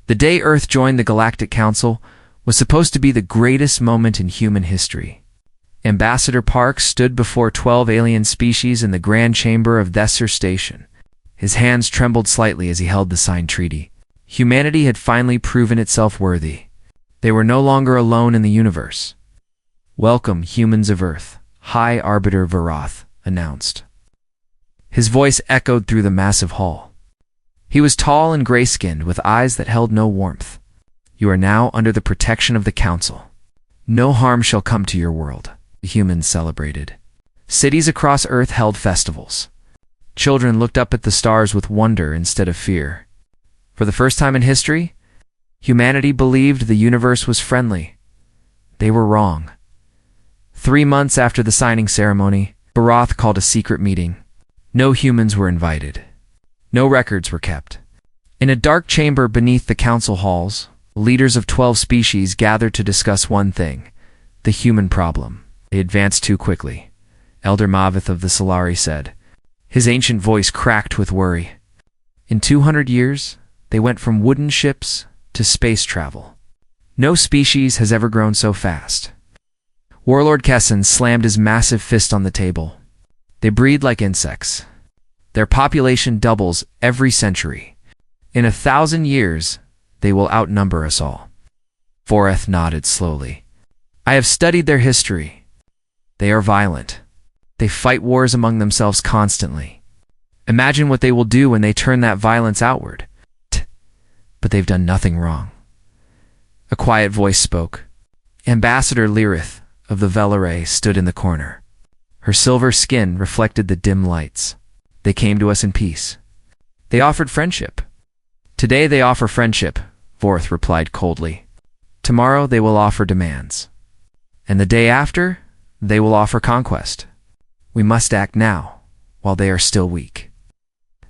The day Earth joined the Galactic Council was supposed to be the greatest moment in human history. Ambassador Park stood before 12 alien species in the grand chamber of Devastation. His hands trembled slightly as he held the signed treaty. Humanity had finally proven itself worthy. They were no longer alone in the universe. "Welcome, humans of Earth," High Arbiter Varath announced. His voice echoed through the massive hall. He was tall and gray-skinned, with eyes that held no warmth. "You are now under the protection of the Council. No harm shall come to your world." The humans celebrated. Cities across Earth held festivals. Children looked up at the stars with wonder instead of fear. For the first time in history, humanity believed the universe was friendly. They were wrong. 3 months after the signing ceremony, Varath called a secret meeting. No humans were invited. No records were kept. In a dark chamber beneath the council halls, leaders of 12 species gathered to discuss one thing: the human problem. They advanced too quickly, Elder Mavith of the Solari said. His ancient voice cracked with worry. In 200 years, they went from wooden ships to space travel. No species has ever grown so fast. Warlord Kesson slammed his massive fist on the table. They breed like insects. Their population doubles every century. In 1,000 years, they will outnumber us all. Voreth nodded slowly. I have studied their history. They are violent. They fight wars among themselves constantly. Imagine what they will do when they turn that violence outward. But they've done nothing wrong. A quiet voice spoke. Ambassador Lyrith of the Velare stood in the corner. Her silver skin reflected the dim lights. They came to us in peace. They offered friendship. Today they offer friendship, Vorth replied coldly. Tomorrow they will offer demands. And the day after, they will offer conquest. We must act now, while they are still weak.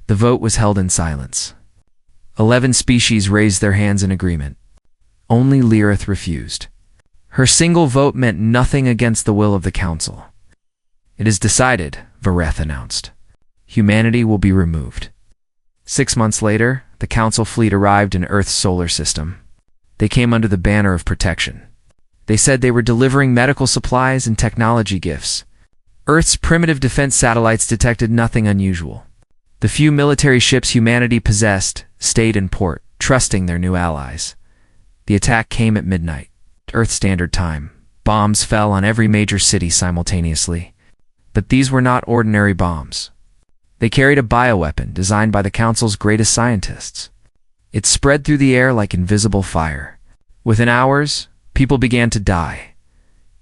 The vote was held in silence. 11 species raised their hands in agreement. Only Lyrith refused. Her single vote meant nothing against the will of the Council. It is decided, Vareth announced. Humanity will be removed. 6 months later, the Council fleet arrived in Earth's solar system. They came under the banner of protection. They said they were delivering medical supplies and technology gifts. Earth's primitive defense satellites detected nothing unusual. The few military ships humanity possessed stayed in port, trusting their new allies. The attack came at midnight, Earth Standard Time. Bombs fell on every major city simultaneously. But these were not ordinary bombs. They carried a bioweapon designed by the Council's greatest scientists. It spread through the air like invisible fire. Within hours, people began to die.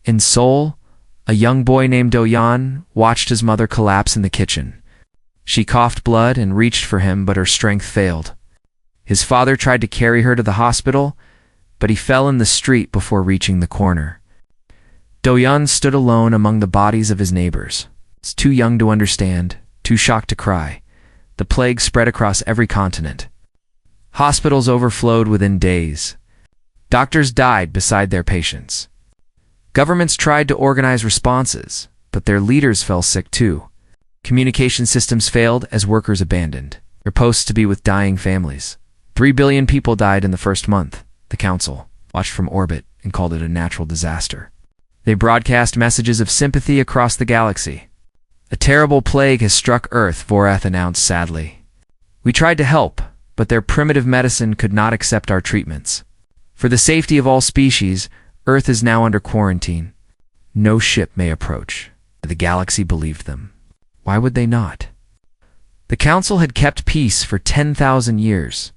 In Seoul, a young boy named Do-yeon watched his mother collapse in the kitchen. She coughed blood and reached for him, but her strength failed. His father tried to carry her to the hospital, but he fell in the street before reaching the corner. Do-yeon stood alone among the bodies of his neighbors. He's too young to understand, too shocked to cry. The plague spread across every continent. Hospitals overflowed within days. Doctors died beside their patients. Governments tried to organize responses, but their leaders fell sick too. Communication systems failed as workers abandoned their posts to be with dying families. 3 billion people died in the first month. The Council watched from orbit and called it a natural disaster. They broadcast messages of sympathy across the galaxy. A terrible plague has struck Earth, Voreth announced sadly. We tried to help, but their primitive medicine could not accept our treatments. For the safety of all species, Earth is now under quarantine. No ship may approach. The galaxy believed them. Why would they not? The Council had kept peace for 10,000 years.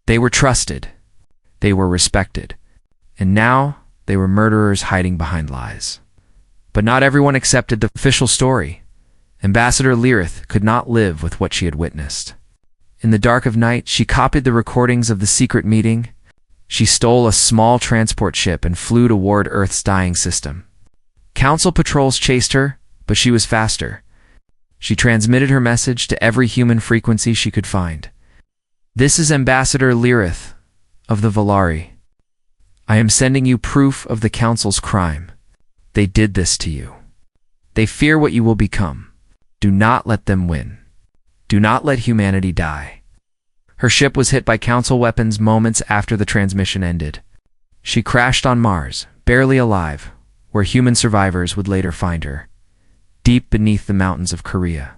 They were trusted. They were respected. And now, they were murderers hiding behind lies. But not everyone accepted the official story. Ambassador Lyrith could not live with what she had witnessed. In the dark of night, she copied the recordings of the secret meeting. She stole a small transport ship and flew toward Earth's dying system. Council patrols chased her, but she was faster. She transmitted her message to every human frequency she could find. This is Ambassador Lyrith of the Velare. I am sending you proof of the Council's crime. They did this to you. They fear what you will become. Do not let them win. Do not let humanity die. Her ship was hit by Council weapons moments after the transmission ended. She crashed on Mars, barely alive, where human survivors would later find her, deep beneath the mountains of Korea.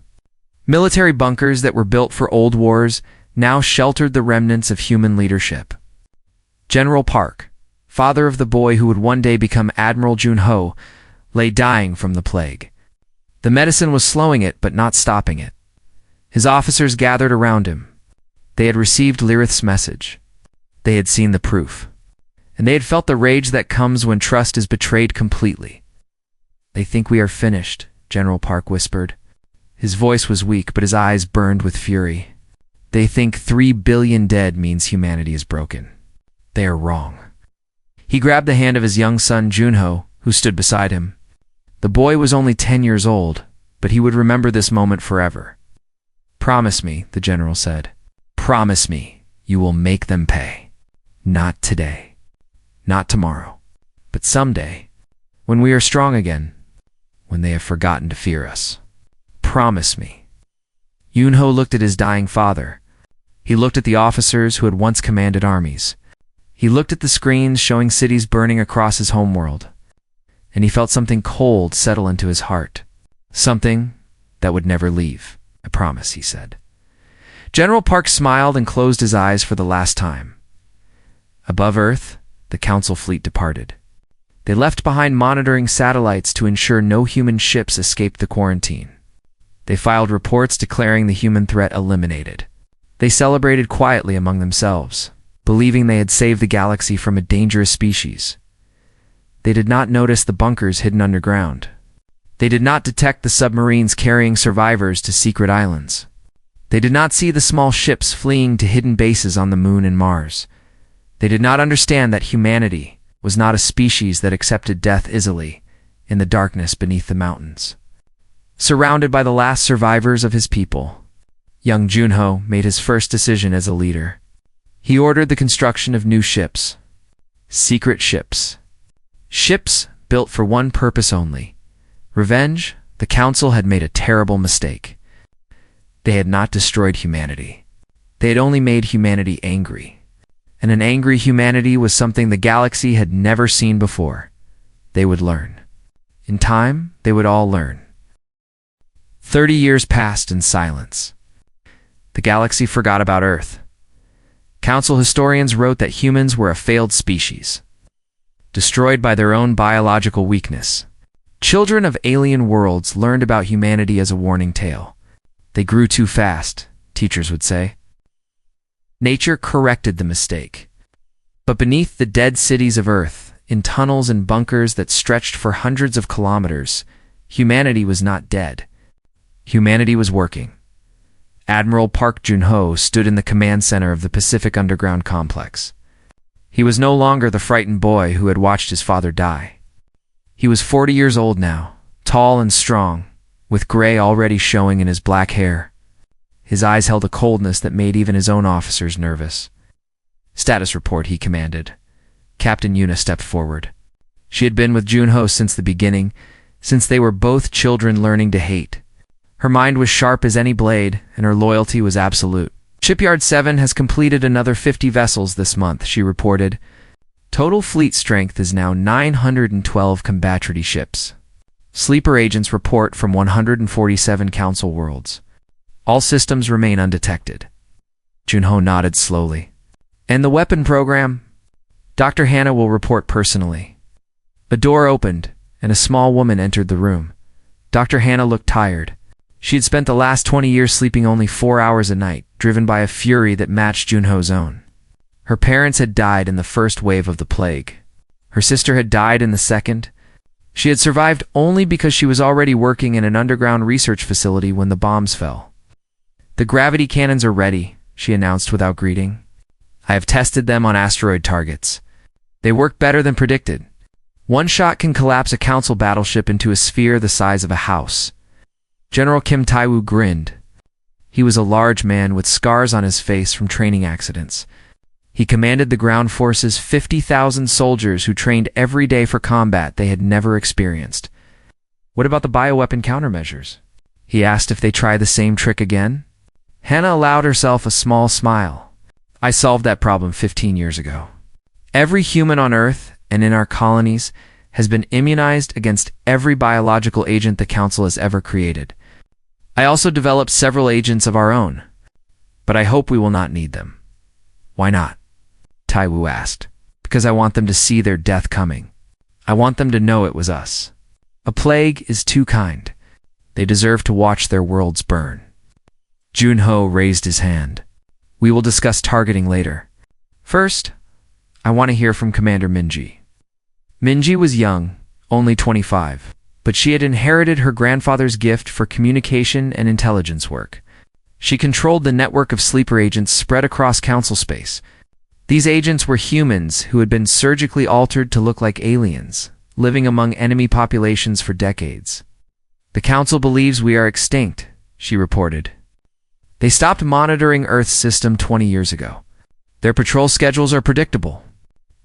Military bunkers that were built for old wars now sheltered the remnants of human leadership. General Park, father of the boy who would one day become Admiral Jun-ho, lay dying from the plague. The medicine was slowing it but not stopping it. His officers gathered around him. They had received Lirith's message. They had seen the proof. And they had felt the rage that comes when trust is betrayed completely. "They think we are finished," General Park whispered. His voice was weak, but his eyes burned with fury. "They think 3 billion dead means humanity is broken. They are wrong." He grabbed the hand of his young son Junho, who stood beside him. The boy was only 10 years old, but he would remember this moment forever. "Promise me," the general said. "Promise me you will make them pay. Not today. Not tomorrow. But someday, when we are strong again, when they have forgotten to fear us. Promise me." Junho looked at his dying father. He looked at the officers who had once commanded armies. He looked at the screens showing cities burning across his homeworld. And he felt something cold settle into his heart. Something that would never leave. "I promise," he said. General Park smiled and closed his eyes for the last time. Above Earth, the Council fleet departed. They left behind monitoring satellites to ensure no human ships escaped the quarantine. They filed reports declaring the human threat eliminated. They celebrated quietly among themselves, believing they had saved the galaxy from a dangerous species. They did not notice the bunkers hidden underground. They did not detect the submarines carrying survivors to secret islands. They did not see the small ships fleeing to hidden bases on the Moon and Mars. They did not understand that humanity was not a species that accepted death easily in the darkness beneath the mountains. Surrounded by the last survivors of his people, young Junho made his first decision as a leader. He ordered the construction of new ships. Secret ships. Ships built for one purpose only. Revenge. The Council had made a terrible mistake. They had not destroyed humanity. They had only made humanity angry. And an angry humanity was something the galaxy had never seen before. They would learn. In time, they would all learn. 30 years passed in silence. The galaxy forgot about Earth. Council historians wrote that humans were a failed species, destroyed by their own biological weakness. Children of alien worlds learned about humanity as a warning tale. They grew too fast, teachers would say. Nature corrected the mistake. But beneath the dead cities of Earth, in tunnels and bunkers that stretched for hundreds of kilometers, humanity was not dead. Humanity was working. Admiral Park Jun-ho stood in the command center of the Pacific Underground Complex. He was no longer the frightened boy who had watched his father die. He was 40 years old now, tall and strong, with gray already showing in his black hair. His eyes held a coldness that made even his own officers nervous. "Status report," he commanded. Captain Yuna stepped forward. She had been with Junho since the beginning, since they were both children learning to hate. Her mind was sharp as any blade, and her loyalty was absolute. "Shipyard 7 has completed another 50 vessels this month," she reported. "Total fleet strength is now 912 combatrity ships. Sleeper agents report from 147 Council worlds. All systems remain undetected." Junho nodded slowly. "And the weapon program?" "Dr. Hannah will report personally." A door opened, and a small woman entered the room. Dr. Hannah looked tired. She had spent the last 20 years sleeping only 4 hours a night, driven by a fury that matched Junho's own. Her parents had died in the first wave of the plague. Her sister had died in the second. She had survived only because she was already working in an underground research facility when the bombs fell. "The gravity cannons are ready," she announced without greeting. "I have tested them on asteroid targets. They work better than predicted. One shot can collapse a Council battleship into a sphere the size of a house." General Kim Tae-woo grinned. He was a large man with scars on his face from training accidents. He commanded the ground force's 50,000 soldiers who trained every day for combat they had never experienced. "What about the bioweapon countermeasures?" he asked. "If they try the same trick again?" Hannah allowed herself a small smile. I solved that problem 15 years ago. Every human on Earth and in our colonies has been immunized against every biological agent the Council has ever created. I also developed several agents of our own, but I hope we will not need them." "Why not?" Taiwu asked. "Because I want them to see their death coming. I want them to know it was us. A plague is too kind. They deserve to watch their worlds burn." Junho raised his hand. "We will discuss targeting later. First, I want to hear from Commander Minji." Minji was young, only 25, but she had inherited her grandfather's gift for communication and intelligence work. She controlled the network of sleeper agents spread across Council space. These agents were humans who had been surgically altered to look like aliens, living among enemy populations for decades. "The Council believes we are extinct," she reported. "They stopped monitoring Earth's system 20 years ago. Their patrol schedules are predictable.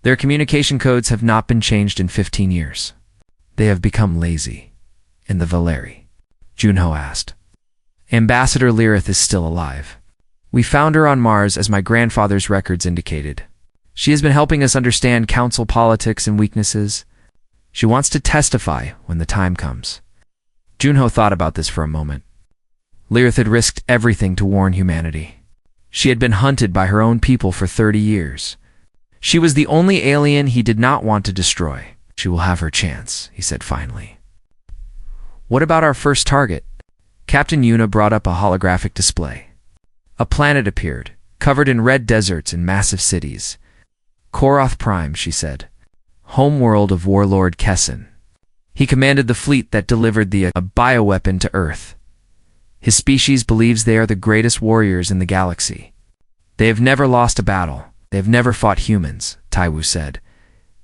Their communication codes have not been changed in 15 years. They have become lazy." "And the Valeri?" Junho asked. "Ambassador Lyrith is still alive. We found her on Mars as my grandfather's records indicated. She has been helping us understand Council politics and weaknesses. She wants to testify when the time comes." Junho thought about this for a moment. Lyrith had risked everything to warn humanity. She had been hunted by her own people for 30 years. She was the only alien he did not want to destroy. "She will have her chance," he said finally. "What about our first target?" Captain Yuna brought up a holographic display. A planet appeared, covered in red deserts and massive cities. "Koroth Prime," she said. "Homeworld of Warlord Kessin. He commanded the fleet that delivered a bioweapon to Earth. His species believes they are the greatest warriors in the galaxy. They have never lost a battle. They have never fought humans," Taiwu said.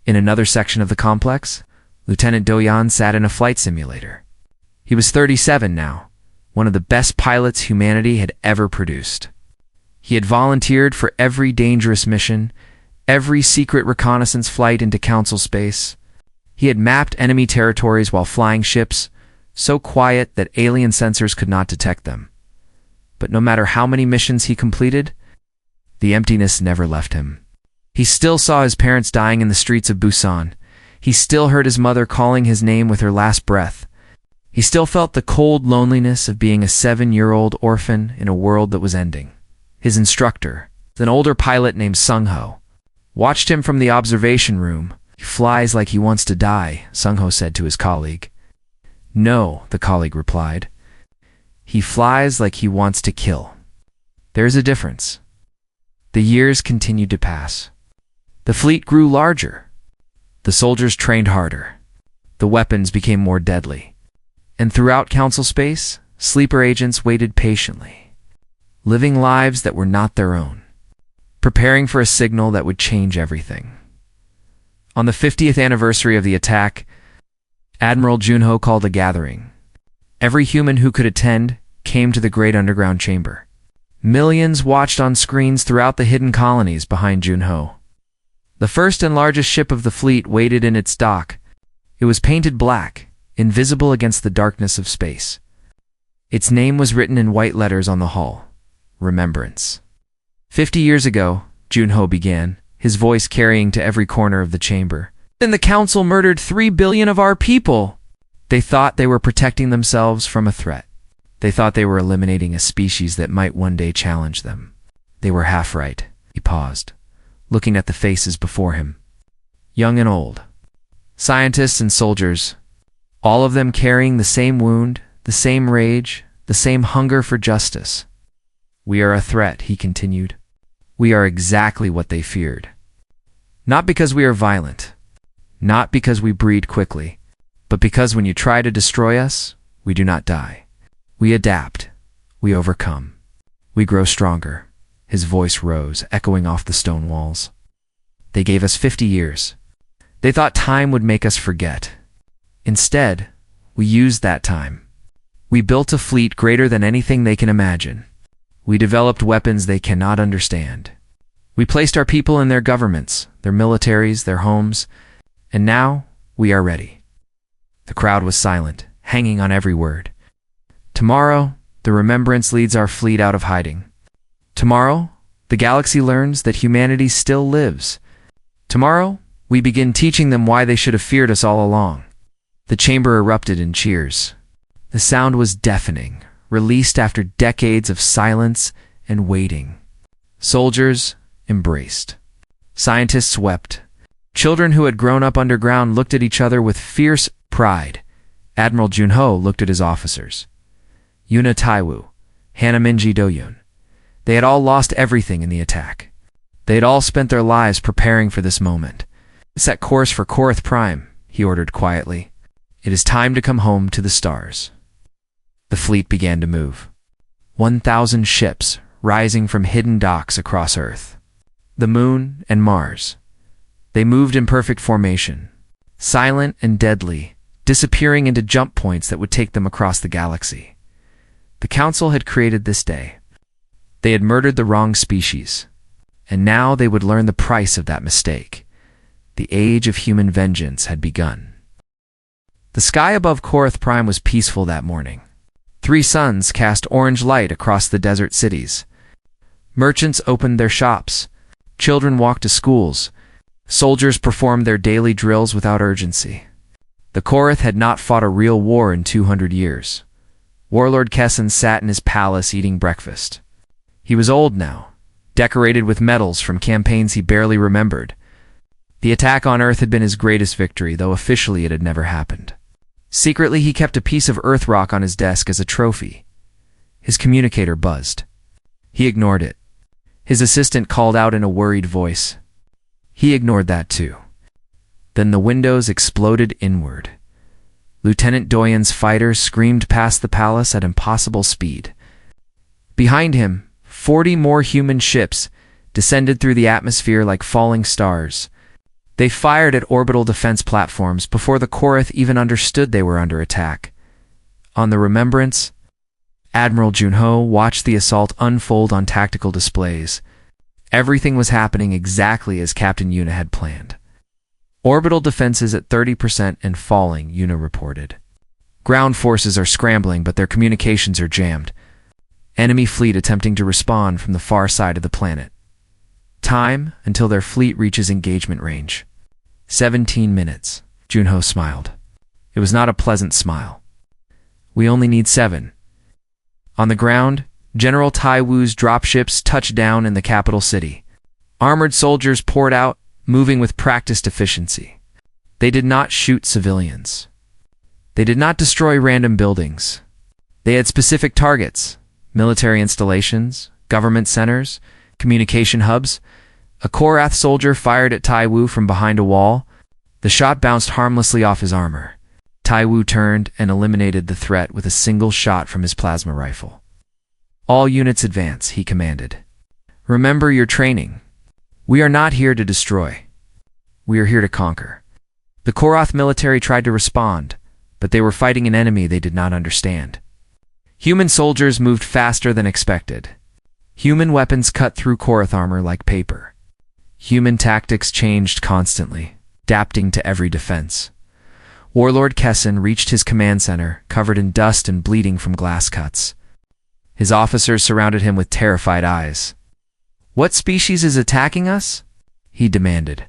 In another section of the complex, Lieutenant Doyan sat in a flight simulator. He was 37 now, one of the best pilots humanity had ever produced. He had volunteered for every dangerous mission, every secret reconnaissance flight into Council space. He had mapped enemy territories while flying ships, so quiet that alien sensors could not detect them. But no matter how many missions he completed, the emptiness never left him. He still saw his parents dying in the streets of Busan. He still heard his mother calling his name with her last breath. He still felt the cold loneliness of being a 7-year-old orphan in a world that was ending. His instructor, an older pilot named Sung-ho, watched him from the observation room. "He flies like he wants to die," Sung-ho said to his colleague. "No," the colleague replied. "He flies like he wants to kill." There is a difference. The years continued to pass. The fleet grew larger. The soldiers trained harder. The weapons became more deadly. And throughout Council space, sleeper agents waited patiently, living lives that were not their own, preparing for a signal that would change everything. On the 50th anniversary of the attack, Admiral Junho called a gathering. Every human who could attend came to the great underground chamber. Millions watched on screens throughout the hidden colonies behind Junho. The first and largest ship of the fleet waited in its dock. It was painted black, invisible against the darkness of space. Its name was written in white letters on the hull. Remembrance. 50 years ago, Junho began, his voice carrying to every corner of the chamber. "Then the Council murdered 3 billion of our people." They thought they were protecting themselves from a threat. They thought they were eliminating a species that might one day challenge them. They were half right. He paused, looking at the faces before him. Young and old. Scientists and soldiers. All of them carrying the same wound, the same rage, the same hunger for justice. "We are a threat," he continued. "We are exactly what they feared. Not because we are violent. Not because we breed quickly. But because when you try to destroy us, we do not die. We adapt. We overcome. We grow stronger." His voice rose, echoing off the stone walls. "They gave us 50 years. They thought time would make us forget. Instead, we used that time. We built a fleet greater than anything they can imagine. We developed weapons they cannot understand. We placed our people in their governments, their militaries, their homes, and now we are ready." The crowd was silent, hanging on every word. "Tomorrow, the remembrance leads our fleet out of hiding. Tomorrow, The galaxy learns that humanity still lives. Tomorrow, we begin teaching them why they should have feared us all along." The chamber erupted in cheers. The sound was deafening, released after decades of silence and waiting. Soldiers embraced. Scientists wept. Children who had grown up underground looked at each other with fierce pride. Admiral Junho looked at his officers. Yuna Taiwu, Hanaminji Doyun. They had all lost everything in the attack. They had all spent their lives preparing for this moment. "Set course for Korath Prime," he ordered quietly. "It is time to come home to the stars." The fleet began to move. 1,000 ships rising from hidden docks across Earth. The Moon and Mars. They moved in perfect formation, silent and deadly, disappearing into jump points that would take them across the galaxy. The Council had created this day. They had murdered the wrong species, and now they would learn the price of that mistake. The age of human vengeance had begun. The sky above Korath Prime was peaceful that morning. 3 suns cast orange light across the desert cities. Merchants opened their shops. Children walked to schools. Soldiers performed their daily drills without urgency. The Korath had not fought a real war in 200 years. Warlord Kessin sat in his palace eating breakfast. He was old now, decorated with medals from campaigns he barely remembered. The attack on Earth had been his greatest victory, though officially it had never happened. Secretly, he kept a piece of Earth rock on his desk as a trophy. His communicator buzzed. He ignored it. His assistant called out in a worried voice. He ignored that too. Then the windows exploded inward. Lieutenant Doyen's fighter screamed past the palace at impossible speed. Behind him, 40 more human ships descended through the atmosphere like falling stars. They fired at orbital defense platforms before the Korath even understood they were under attack. On the Remembrance, Admiral Junho watched the assault unfold on tactical displays. Everything was happening exactly as Captain Yuna had planned. Orbital defenses at 30% and falling, Yuna reported. Ground forces are scrambling, but their communications are jammed. Enemy fleet attempting to respond from the far side of the planet. Time until their fleet reaches engagement range. 17 minutes, Junho smiled. It was not a pleasant smile. We only need 7. On the ground, General Taiwu's dropships touched down in the capital city. Armored soldiers poured out, moving with practiced efficiency. They did not shoot civilians. They did not destroy random buildings. They had specific targets: military installations, government centers, communication hubs. A Korath soldier fired at Taiwu from behind a wall. The shot bounced harmlessly off his armor. Taiwu turned and eliminated the threat with a single shot from his plasma rifle. "All units advance," he commanded. "Remember your training. We are not here to destroy. We are here to conquer." The Korath military tried to respond, but they were fighting an enemy they did not understand. Human soldiers moved faster than expected. Human weapons cut through Korath armor like paper. Human tactics changed constantly, adapting to every defense. Warlord Kessin reached his command center, covered in dust and bleeding from glass cuts. His officers surrounded him with terrified eyes. "What species is attacking us?" he demanded.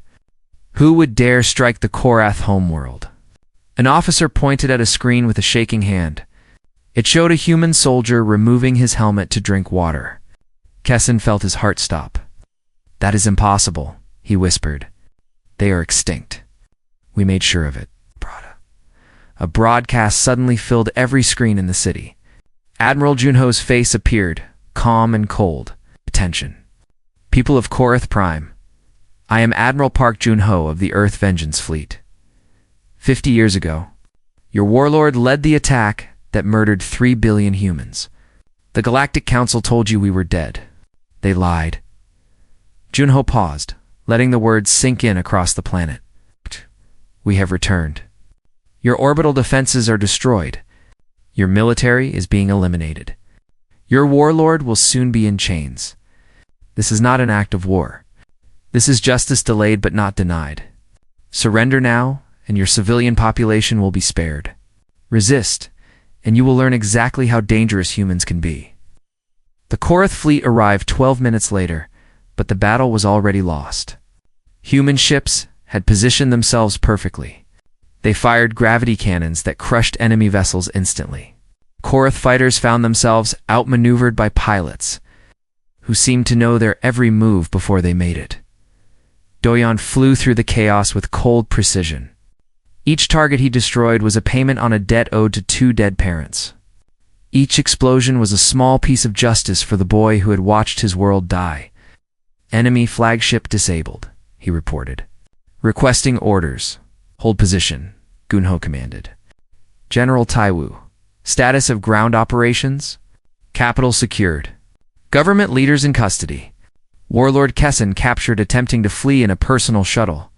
"Who would dare strike the Korath homeworld?" An officer pointed at a screen with a shaking hand. It showed a human soldier removing his helmet to drink water. Kessin felt his heart stop. "That is impossible," he whispered. "They are extinct. We made sure of it." A broadcast suddenly filled every screen in the city. Admiral Junho's face appeared, calm and cold. "Attention. People of Korath Prime. I am Admiral Park Junho of the Earth Vengeance Fleet. 50 years ago, your warlord led the attack that murdered 3 billion humans. The Galactic Council told you we were dead. They lied." Junho paused, letting the words sink in across the planet. "We have returned. Your orbital defenses are destroyed. Your military is being eliminated. Your warlord will soon be in chains. This is not an act of war. This is justice delayed but not denied. Surrender now, and your civilian population will be spared. Resist, and you will learn exactly how dangerous humans can be." The Korath fleet arrived 12 minutes later, but the battle was already lost. Human ships had positioned themselves perfectly. They fired gravity cannons that crushed enemy vessels instantly. Korath fighters found themselves outmaneuvered by pilots who seemed to know their every move before they made it. Doyon flew through the chaos with cold precision. Each target he destroyed was a payment on a debt owed to 2 dead parents. Each explosion was a small piece of justice for the boy who had watched his world die. Enemy flagship disabled, he reported. Requesting orders. Hold position, Gunho commanded. General Taiwu. Status of ground operations? Capital secured. Government leaders in custody. Warlord Kessin captured attempting to flee in a personal shuttle.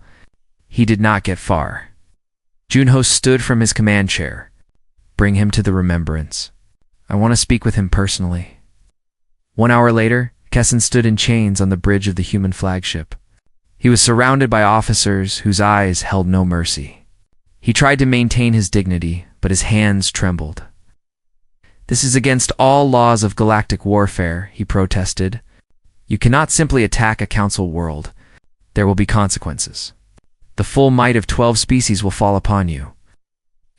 He did not get far. Junho stood from his command chair. Bring him to the remembrance. I want to speak with him personally. 1 hour later, Kessin stood in chains on the bridge of the human flagship. He was surrounded by officers whose eyes held no mercy. He tried to maintain his dignity, but his hands trembled. This is against all laws of galactic warfare, he protested. You cannot simply attack a council world. There will be consequences. The full might of 12 species will fall upon you.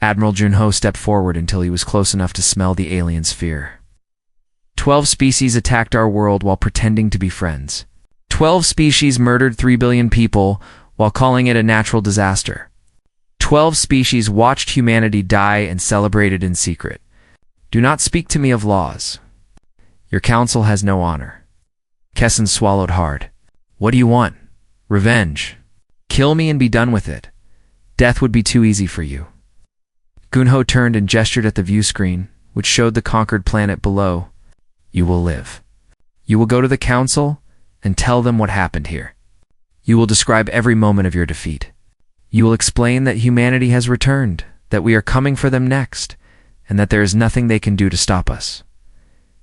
Admiral Junho stepped forward until he was close enough to smell the alien's fear. 12 species attacked our world while pretending to be friends. 12 species murdered 3 billion people while calling it a natural disaster. 12 species watched humanity die and celebrated in secret. Do not speak to me of laws. Your council has no honor. Kessin swallowed hard. What do you want? Revenge. Kill me and be done with it. Death would be too easy for you. Gunho turned and gestured at the view screen, which showed the conquered planet below. You will live. You will go to the council and tell them what happened here. You will describe every moment of your defeat. You will explain that humanity has returned, that we are coming for them next, and that there is nothing they can do to stop us.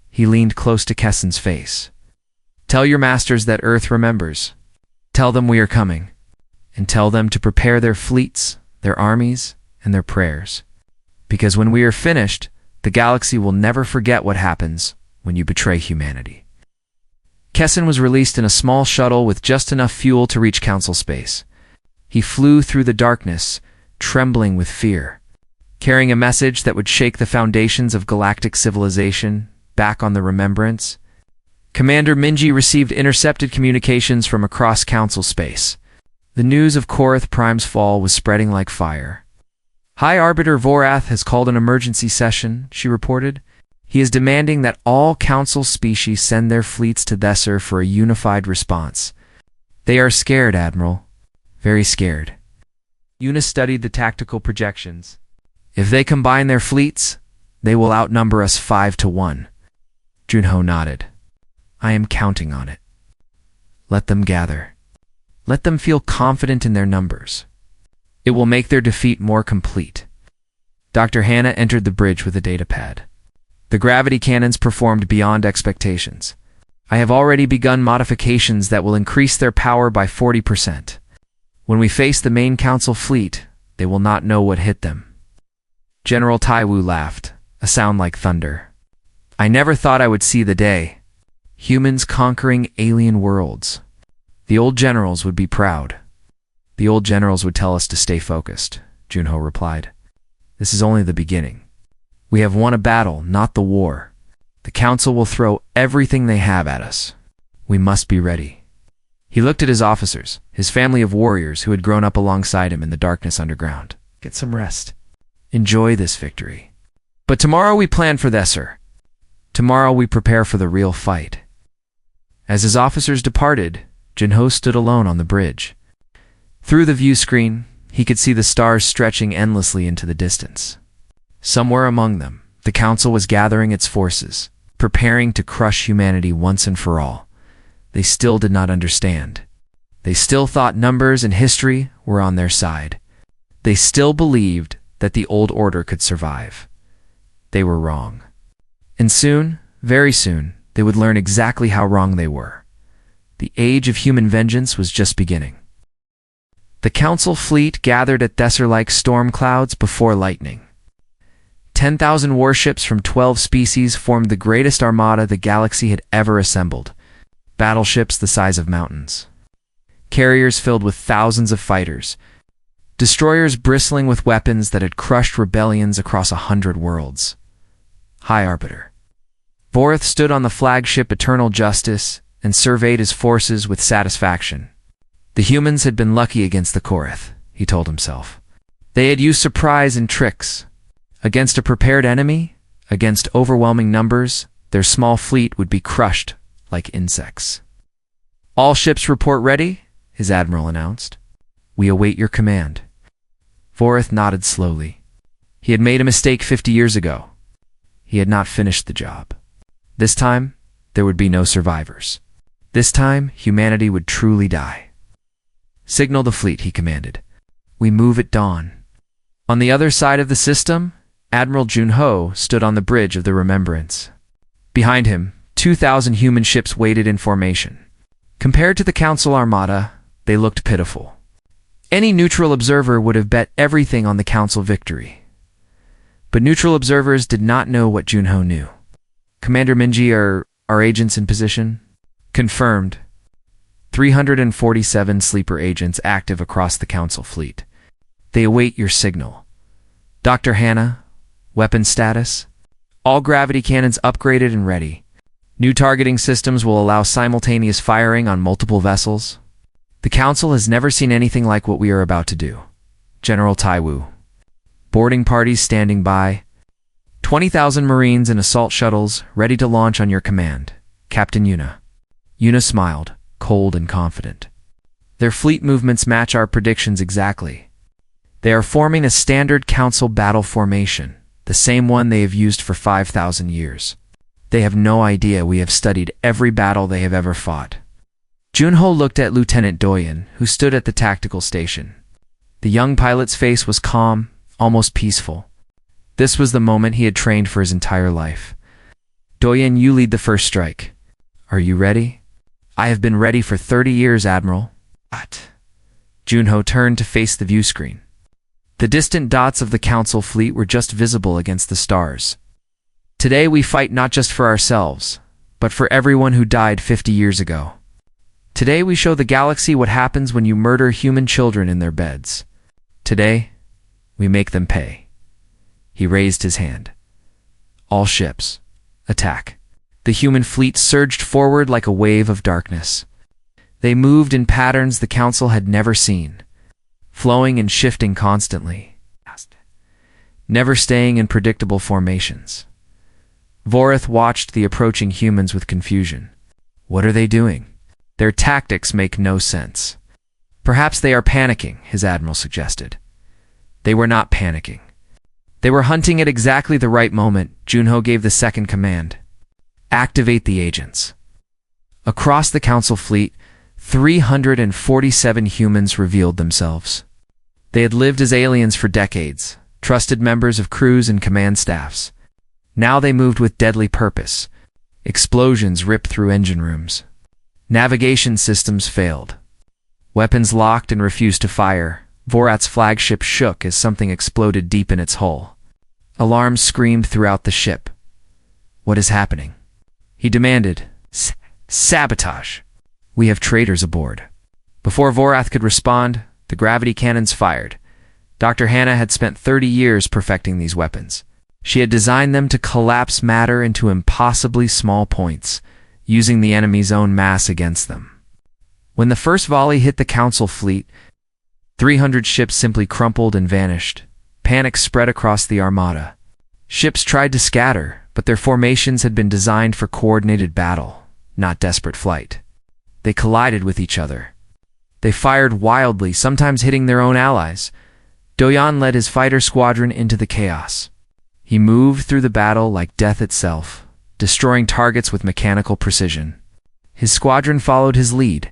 He leaned close to Kessin's face. Tell your masters that Earth remembers. Tell them we are coming, and tell them to prepare their fleets, their armies, and their prayers. Because when we are finished, the galaxy will never forget what happens when you betray humanity. Kessin was released in a small shuttle with just enough fuel to reach council space. He flew through the darkness, trembling with fear, carrying a message that would shake the foundations of galactic civilization back on the remembrance. Commander Minji received intercepted communications from across council space. The news of Korath Prime's fall was spreading like fire. High Arbiter Vorath has called an emergency session, she reported. He is demanding that all council species send their fleets to Thesser for a unified response. They are scared, Admiral. Very scared. Eunice studied the tactical projections. If they combine their fleets, they will outnumber us 5-1. Junho nodded. I am counting on it. Let them gather. Let them feel confident in their numbers. It will make their defeat more complete. Dr. Hannah entered the bridge with a datapad. The gravity cannons performed beyond expectations. I have already begun modifications that will increase their power by 40%. When we face the main council fleet, they will not know what hit them. General Taiwu laughed, a sound like thunder. I never thought I would see the day. Humans conquering alien worlds. The old generals would be proud. The old generals would tell us to stay focused, Junho replied. This is only the beginning. We have won a battle, not the war. The council will throw everything they have at us. We must be ready. He looked at his officers, his family of warriors who had grown up alongside him in the darkness underground. Get some rest. Enjoy this victory. But tomorrow we plan for Thesser. Tomorrow we prepare for the real fight. As his officers departed, Junho stood alone on the bridge. Through the view screen, he could see the stars stretching endlessly into the distance. Somewhere among them, the council was gathering its forces, preparing to crush humanity once and for all. They still did not understand. They still thought numbers and history were on their side. They still believed that the old order could survive. They were wrong. And soon, very soon, they would learn exactly how wrong they were. The age of human vengeance was just beginning. The council fleet gathered at Thesser like storm clouds before lightning. 10,000 warships from 12 species formed the greatest armada the galaxy had ever assembled. battleships the size of mountains, carriers filled with thousands of fighters, destroyers bristling with weapons that had crushed rebellions across 100 worlds. High Arbiter. Vorith stood on the flagship Eternal Justice and surveyed his forces with satisfaction. The humans had been lucky against the Korith, he told himself. They had used surprise and tricks. Against a prepared enemy, against overwhelming numbers, their small fleet would be crushed like insects. "All ships report ready," his admiral announced. "We await your command." Vorith nodded slowly. He had made a mistake 50 years ago. He had not finished the job. This time, there would be no survivors. This time, humanity would truly die. "Signal the fleet," he commanded. "We move at dawn." On the other side of the system, Admiral Junho stood on the bridge of the Remembrance. Behind him, 2,000 human ships waited in formation. Compared to the Council Armada, they looked pitiful. Any neutral observer would have bet everything on the Council victory. But neutral observers did not know what Junho knew. "Commander Minji, are agents in position?" "Confirmed. 347 sleeper agents active across the Council fleet. They await your signal." "Dr. Hannah, weapon status?" "All gravity cannons upgraded and ready. New targeting systems will allow simultaneous firing on multiple vessels. The Council has never seen anything like what we are about to do. General Taiwu. Boarding parties standing by. 20,000 Marines and assault shuttles ready to launch on your command. Captain Yuna." Yuna smiled, cold and confident. "Their fleet movements match our predictions exactly. They are forming a standard Council battle formation, the same one they have used for 5,000 years. They have no idea we have studied every battle they have ever fought." Junho looked at Lieutenant Doyen, who stood at the tactical station. The young pilot's face was calm, almost peaceful. This was the moment he had trained for his entire life. "Doyen, you lead the first strike. Are you ready?" "I have been ready for 30 years, Admiral." "What?" Junho turned to face the view screen. The distant dots of the Council fleet were just visible against the stars. "Today we fight not just for ourselves, but for everyone who died 50 years ago. Today we show the galaxy what happens when you murder human children in their beds. Today, we make them pay." He raised his hand. "All ships, attack." The human fleet surged forward like a wave of darkness. They moved in patterns the Council had never seen, flowing and shifting constantly, never staying in predictable formations. Vorith watched the approaching humans with confusion. What are they doing? Their tactics make no sense. "Perhaps they are panicking," his admiral suggested. They were not panicking. They were hunting at exactly the right moment. Junho gave the second command. "Activate the agents." Across the Council fleet, 347 humans revealed themselves. They had lived as aliens for decades, trusted members of crews and command staffs. Now they moved with deadly purpose. Explosions ripped through engine rooms. Navigation systems failed. Weapons locked and refused to fire. Vorat's flagship shook as something exploded deep in its hull. Alarms screamed throughout the ship. "What is happening?" he demanded. Sabotage. We have traitors aboard." Before Vorath could respond, the gravity cannons fired. Dr. Hannah had spent 30 years perfecting these weapons. She had designed them to collapse matter into impossibly small points, using the enemy's own mass against them. When the first volley hit the Council fleet, 300 ships simply crumpled and vanished. Panic spread across the Armada. Ships tried to scatter, but their formations had been designed for coordinated battle, not desperate flight. They collided with each other. They fired wildly, sometimes hitting their own allies. Doyen led his fighter squadron into the chaos. He moved through the battle like death itself, destroying targets with mechanical precision. His squadron followed his lead,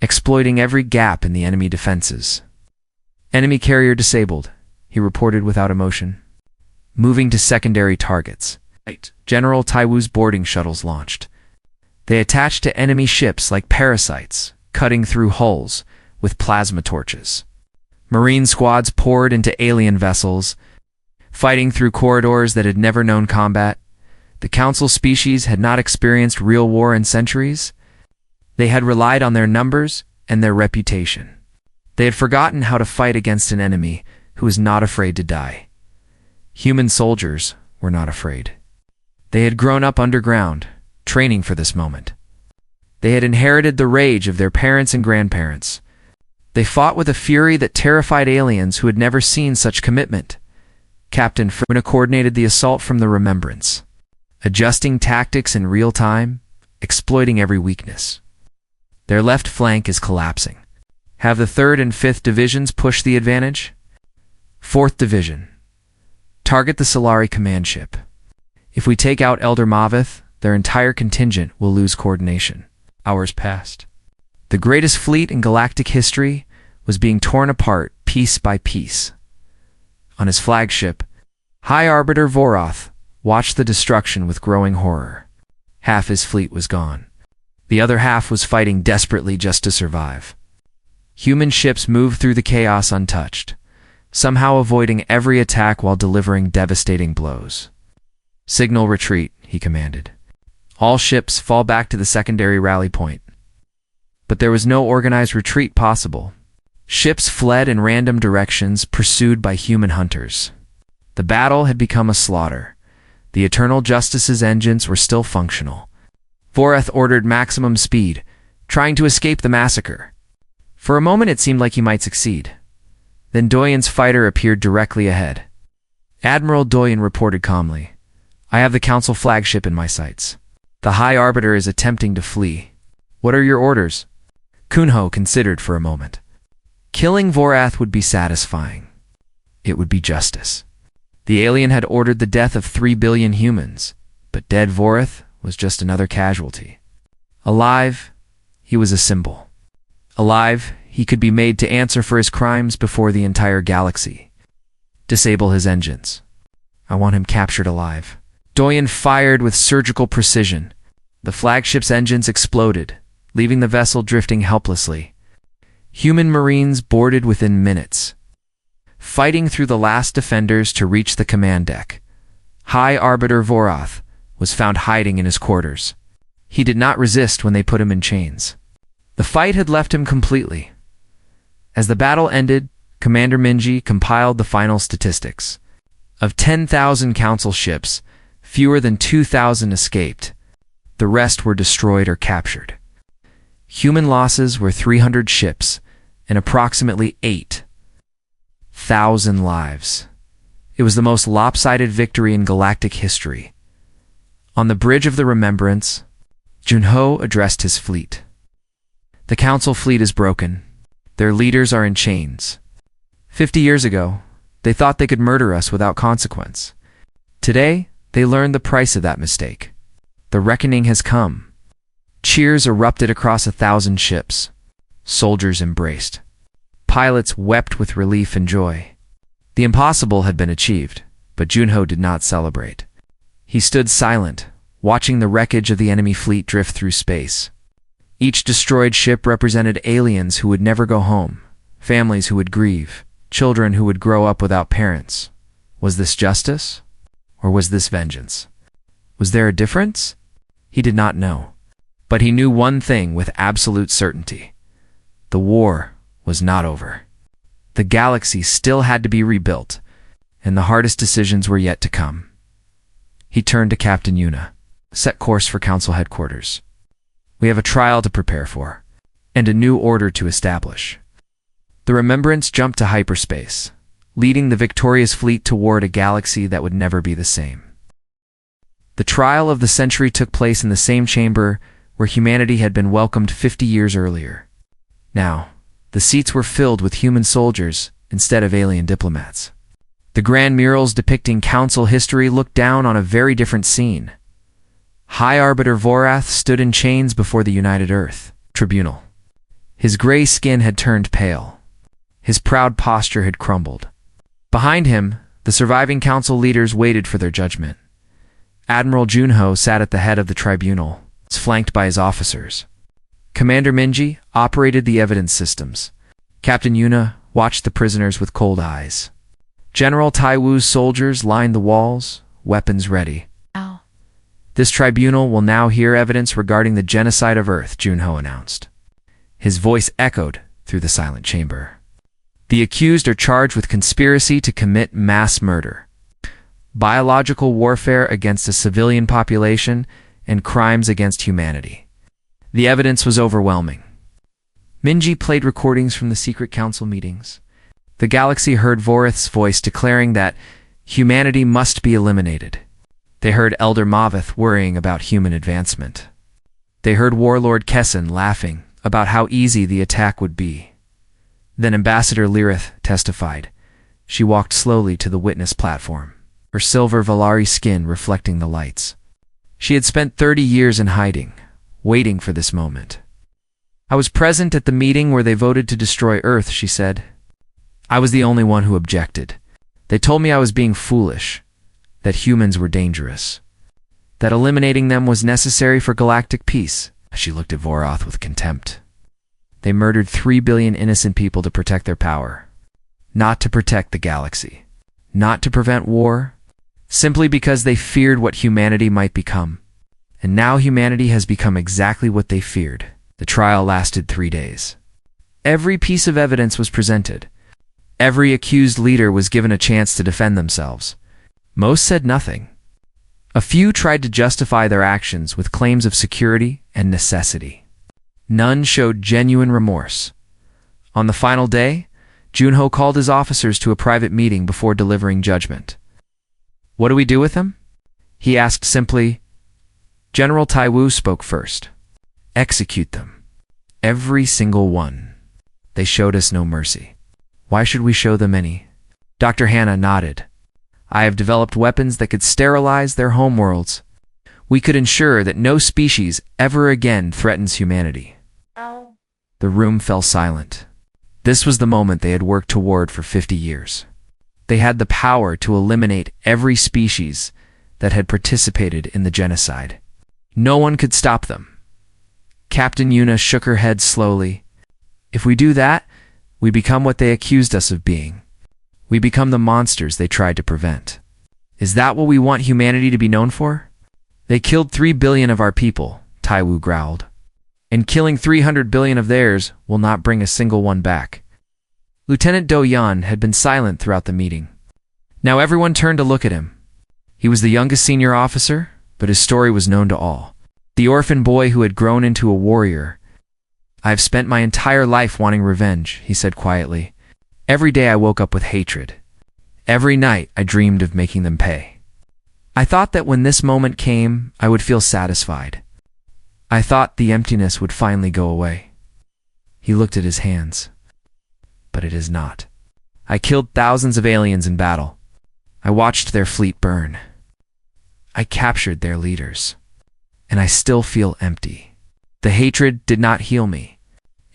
exploiting every gap in the enemy defenses. "Enemy carrier disabled," he reported without emotion. Moving to secondary targets. General Taiwu's boarding shuttles launched. They attached to enemy ships like parasites, cutting through hulls with plasma torches. Marine squads poured into alien vessels, fighting through corridors that had never known combat. The Council species had not experienced real war in centuries. They had relied on their numbers and their reputation. They had forgotten how to fight against an enemy who was not afraid to die. Human soldiers were not afraid. They had grown up underground, training for this moment. They had inherited the rage of their parents and grandparents. They fought with a fury that terrified aliens who had never seen such commitment. Captain Fruna coordinated the assault from the Remembrance, adjusting tactics in real time, exploiting every weakness. Their left flank is collapsing. Have the 3rd and 5th Divisions push the advantage? 4th Division. Target the Solari command ship. If we take out Elder Mavith, their entire contingent will lose coordination. Hours passed. The greatest fleet in galactic history was being torn apart piece by piece. On his flagship, High Arbiter Vorath watched the destruction with growing horror. Half his fleet was gone. The other half was fighting desperately just to survive. Human ships moved through the chaos untouched, somehow avoiding every attack while delivering devastating blows. Signal retreat, he commanded. All ships fall back to the secondary rally point. But there was no organized retreat possible. Ships fled in random directions, pursued by human hunters. The battle had become a slaughter. The Eternal Justice's engines were still functional. Vorath ordered maximum speed, trying to escape the massacre. For a moment it seemed like he might succeed. Then Doyen's fighter appeared directly ahead. Admiral Doyen reported calmly, "I have the Council flagship in my sights. The High Arbiter is attempting to flee. What are your orders?" Kunho considered for a moment. Killing Vorath would be satisfying. It would be justice. The alien had ordered the death of 3 billion humans, but dead Vorath was just another casualty. Alive, he was a symbol. Alive, he could be made to answer for his crimes before the entire galaxy. Disable his engines. I want him captured alive. Doyen fired with surgical precision. The flagship's engines exploded, leaving the vessel drifting helplessly. Human Marines boarded within minutes, fighting through the last defenders to reach the command deck. High Arbiter Vorath was found hiding in his quarters. He did not resist when they put him in chains. The fight had left him completely. As the battle ended, Commander Minji compiled the final statistics. Of 10,000 Council ships, fewer than 2,000 escaped. The rest were destroyed or captured. Human losses were 300 ships and approximately 8,000 lives. It was the most lopsided victory in galactic history. On the bridge of the Remembrance, Junho addressed his fleet. The Council fleet is broken. Their leaders are in chains. 50 years ago, they thought they could murder us without consequence. Today, they learned the price of that mistake. The reckoning has come. Cheers erupted across 1,000 ships. Soldiers embraced. Pilots wept with relief and joy. The impossible had been achieved, but Junho did not celebrate. He stood silent, watching the wreckage of the enemy fleet drift through space. Each destroyed ship represented aliens who would never go home, families who would grieve, children who would grow up without parents. Was this justice? Or was this vengeance? Was there a difference? He did not know. But he knew one thing with absolute certainty. The war was not over. The galaxy still had to be rebuilt, and the hardest decisions were yet to come. He turned to Captain Yuna. Set course for Council headquarters. We have a trial to prepare for, and a new order to establish. The Remembrance jumped to hyperspace, leading the victorious fleet toward a galaxy that would never be the same. The trial of the century took place in the same chamber where humanity had been welcomed 50 years earlier. Now, the seats were filled with human soldiers instead of alien diplomats. The grand murals depicting Council history looked down on a very different scene. High Arbiter Vorath stood in chains before the United Earth Tribunal. His gray skin had turned pale. His proud posture had crumbled. Behind him, the surviving Council leaders waited for their judgment. Admiral Junho sat at the head of the tribunal, flanked by his officers. Commander Minji operated the evidence systems. Captain Yuna watched the prisoners with cold eyes. General Taiwu's soldiers lined the walls, weapons ready. This tribunal will now hear evidence regarding the genocide of Earth, Junho announced. His voice echoed through the silent chamber. The accused are charged with conspiracy to commit mass murder, biological warfare against a civilian population, and crimes against humanity. The evidence was overwhelming. Minji played recordings from the secret council meetings. The galaxy heard Vorith's voice declaring that humanity must be eliminated. They heard Elder Mavith worrying about human advancement. They heard Warlord Kessin laughing about how easy the attack would be. Then Ambassador Lyrith testified. She walked slowly to the witness platform, her silver Valari skin reflecting the lights. She had spent 30 years in hiding, waiting for this moment. I was present at the meeting where they voted to destroy Earth, she said. I was the only one who objected. They told me I was being foolish, that humans were dangerous, that eliminating them was necessary for galactic peace. She looked at Voroth with contempt. They murdered 3 billion innocent people to protect their power, not to protect the galaxy, not to prevent war, simply because they feared what humanity might become. And now humanity has become exactly what they feared. The trial lasted 3 days. Every piece of evidence was presented. Every accused leader was given a chance to defend themselves. Most said nothing. A few tried to justify their actions with claims of security and necessity. None showed genuine remorse. On the final day, Junho called his officers to a private meeting before delivering judgment. What do we do with them? He asked simply. General Taiwu spoke first. Execute them. Every single one. They showed us no mercy. Why should we show them any? Dr. Hannah nodded. I have developed weapons that could sterilize their homeworlds. We could ensure that no species ever again threatens humanity. Ow. The room fell silent. This was the moment they had worked toward for 50 years. They had the power to eliminate every species that had participated in the genocide. No one could stop them. Captain Yuna shook her head slowly. If we do that, we become what they accused us of being. We become the monsters they tried to prevent. Is that what we want humanity to be known for? They killed 3 billion of our people, Taiwu growled. And killing 300 billion of theirs will not bring a single one back. Lieutenant Do Yan had been silent throughout the meeting. Now everyone turned to look at him. He was the youngest senior officer, but his story was known to all. The orphan boy who had grown into a warrior. I have spent my entire life wanting revenge, he said quietly. Every day I woke up with hatred. Every night I dreamed of making them pay. I thought that when this moment came, I would feel satisfied. I thought the emptiness would finally go away. He looked at his hands. But it is not. I killed thousands of aliens in battle. I watched their fleet burn. I captured their leaders. And I still feel empty. The hatred did not heal me.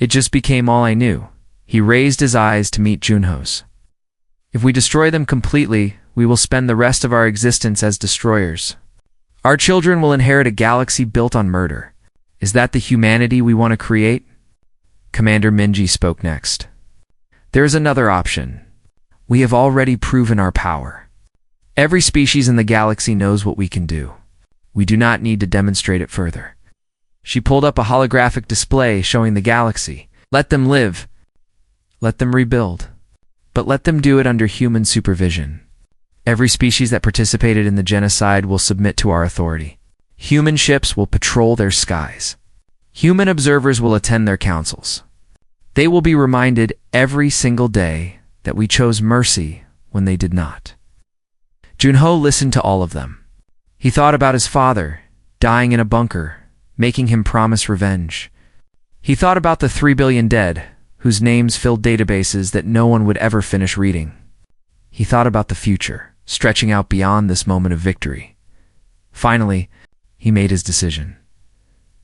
It just became all I knew. He raised his eyes to meet Junho's. If we destroy them completely, we will spend the rest of our existence as destroyers. Our children will inherit a galaxy built on murder. Is that the humanity we want to create? Commander Minji spoke next. There is another option. We have already proven our power. Every species in the galaxy knows what we can do. We do not need to demonstrate it further. She pulled up a holographic display showing the galaxy. Let them live. Let them rebuild. But let them do it under human supervision. Every species that participated in the genocide will submit to our authority. Human ships will patrol their skies. Human observers will attend their councils. They will be reminded every single day that we chose mercy when they did not. Junho listened to all of them. He thought about his father, dying in a bunker, making him promise revenge. He thought about the 3 billion dead, whose names filled databases that no one would ever finish reading. He thought about the future, stretching out beyond this moment of victory. Finally, he made his decision.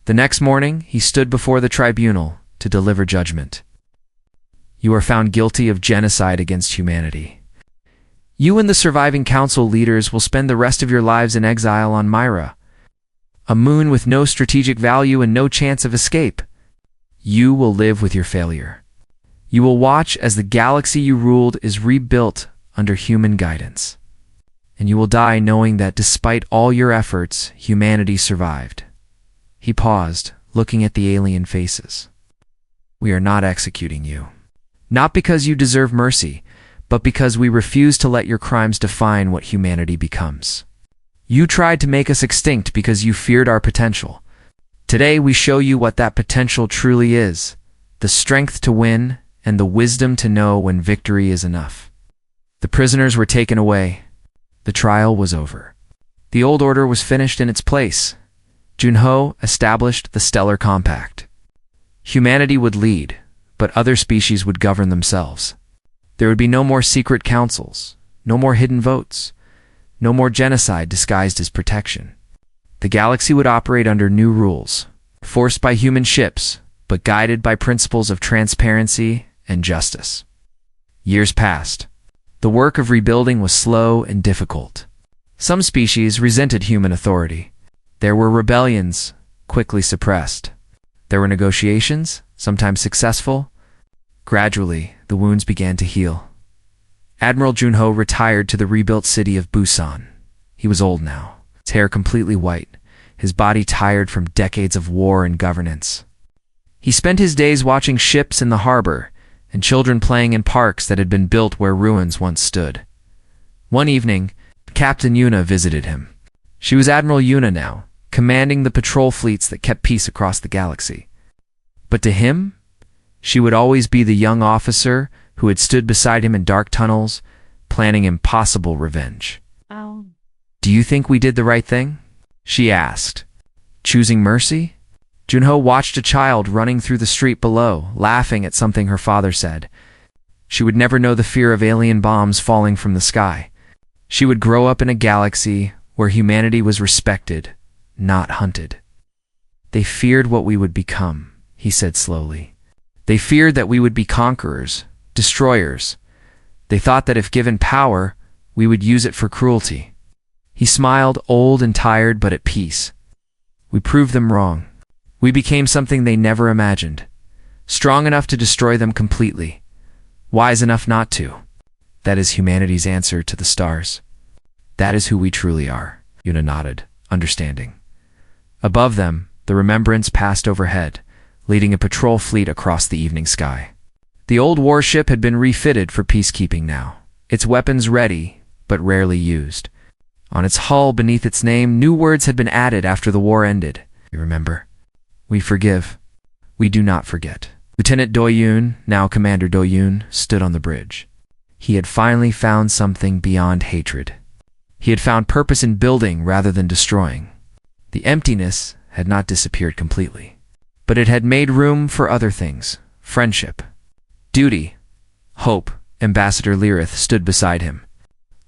The next morning, he stood before the tribunal to deliver judgment. You are found guilty of genocide against humanity. You and the surviving council leaders will spend the rest of your lives in exile on Myra, a moon with no strategic value and no chance of escape. You will live with your failure. You will watch as the galaxy you ruled is rebuilt under human guidance. and you will die knowing that despite all your efforts, humanity survived." He paused, looking at the alien faces. "We are not executing you. Not because you deserve mercy, but because we refuse to let your crimes define what humanity becomes. You tried to make us extinct because you feared our potential. Today we show you what that potential truly is, the strength to win and the wisdom to know when victory is enough." The prisoners were taken away. The trial was over. The old order was finished in its place. Junho established the Stellar Compact. Humanity would lead, but other species would govern themselves. There would be no more secret councils, no more hidden votes, no more genocide disguised as protection. The galaxy would operate under new rules, forced by human ships, but guided by principles of transparency and justice. Years passed. The work of rebuilding was slow and difficult. Some species resented human authority. There were rebellions, quickly suppressed. There were negotiations, sometimes successful. Gradually, the wounds began to heal. Admiral Junho retired to the rebuilt city of Busan. He was old now, his hair completely white, his body tired from decades of war and governance. He spent his days watching ships in the harbor and children playing in parks that had been built where ruins once stood. One evening, Captain Yuna visited him. She was Admiral Yuna now, commanding the patrol fleets that kept peace across the galaxy. But to him, she would always be the young officer who had stood beside him in dark tunnels, planning impossible revenge. Oh. "Do you think we did the right thing?" she asked. "Choosing mercy?" Junho watched a child running through the street below, laughing at something her father said. She would never know the fear of alien bombs falling from the sky. She would grow up in a galaxy where humanity was respected, not hunted. "They feared what we would become," he said slowly. "They feared that we would be conquerors, destroyers. They thought that if given power, we would use it for cruelty." He smiled, old and tired but at peace. "We proved them wrong. We became something they never imagined. Strong enough to destroy them completely. Wise enough not to. That is humanity's answer to the stars. That is who we truly are." Yuna nodded, understanding. Above them, the Remembrance passed overhead, leading a patrol fleet across the evening sky. The old warship had been refitted for peacekeeping now, its weapons ready, but rarely used. On its hull beneath its name, new words had been added after the war ended. "We remember. We forgive. We do not forget." Lieutenant Do-yoon, now Commander Do-yoon, stood on the bridge. He had finally found something beyond hatred. He had found purpose in building rather than destroying. The emptiness had not disappeared completely, but it had made room for other things: friendship, duty, hope. Ambassador Lirith stood beside him.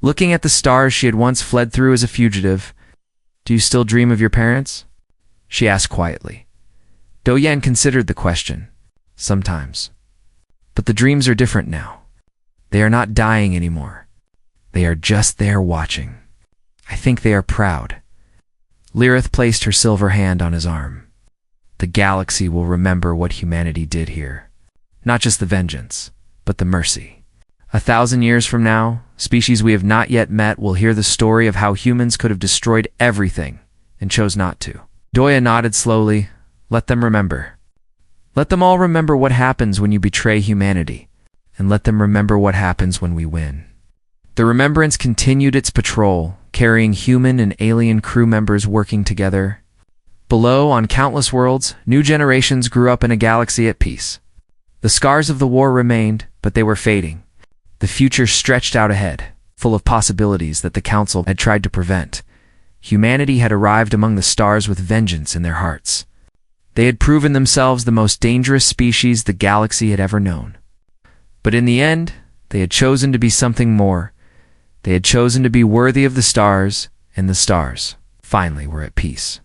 Looking at the stars she had once fled through as a fugitive, "Do you still dream of your parents?" she asked quietly. Do-yen considered the question. "Sometimes. But the dreams are different now. They are not dying anymore. They are just there watching. I think they are proud." Lirith placed her silver hand on his arm. "The galaxy will remember what humanity did here. Not just the vengeance, but the mercy. 1,000 years from now, species we have not yet met will hear the story of how humans could have destroyed everything and chose not to." Doya nodded slowly. "Let them remember. Let them all remember what happens when you betray humanity, and let them remember what happens when we win." The Remembrance continued its patrol, carrying human and alien crew members working together. Below, on countless worlds, new generations grew up in a galaxy at peace. The scars of the war remained, but they were fading. The future stretched out ahead, full of possibilities that the Council had tried to prevent. Humanity had arrived among the stars with vengeance in their hearts. They had proven themselves the most dangerous species the galaxy had ever known. But in the end, they had chosen to be something more. They had chosen to be worthy of the stars, and the stars finally were at peace.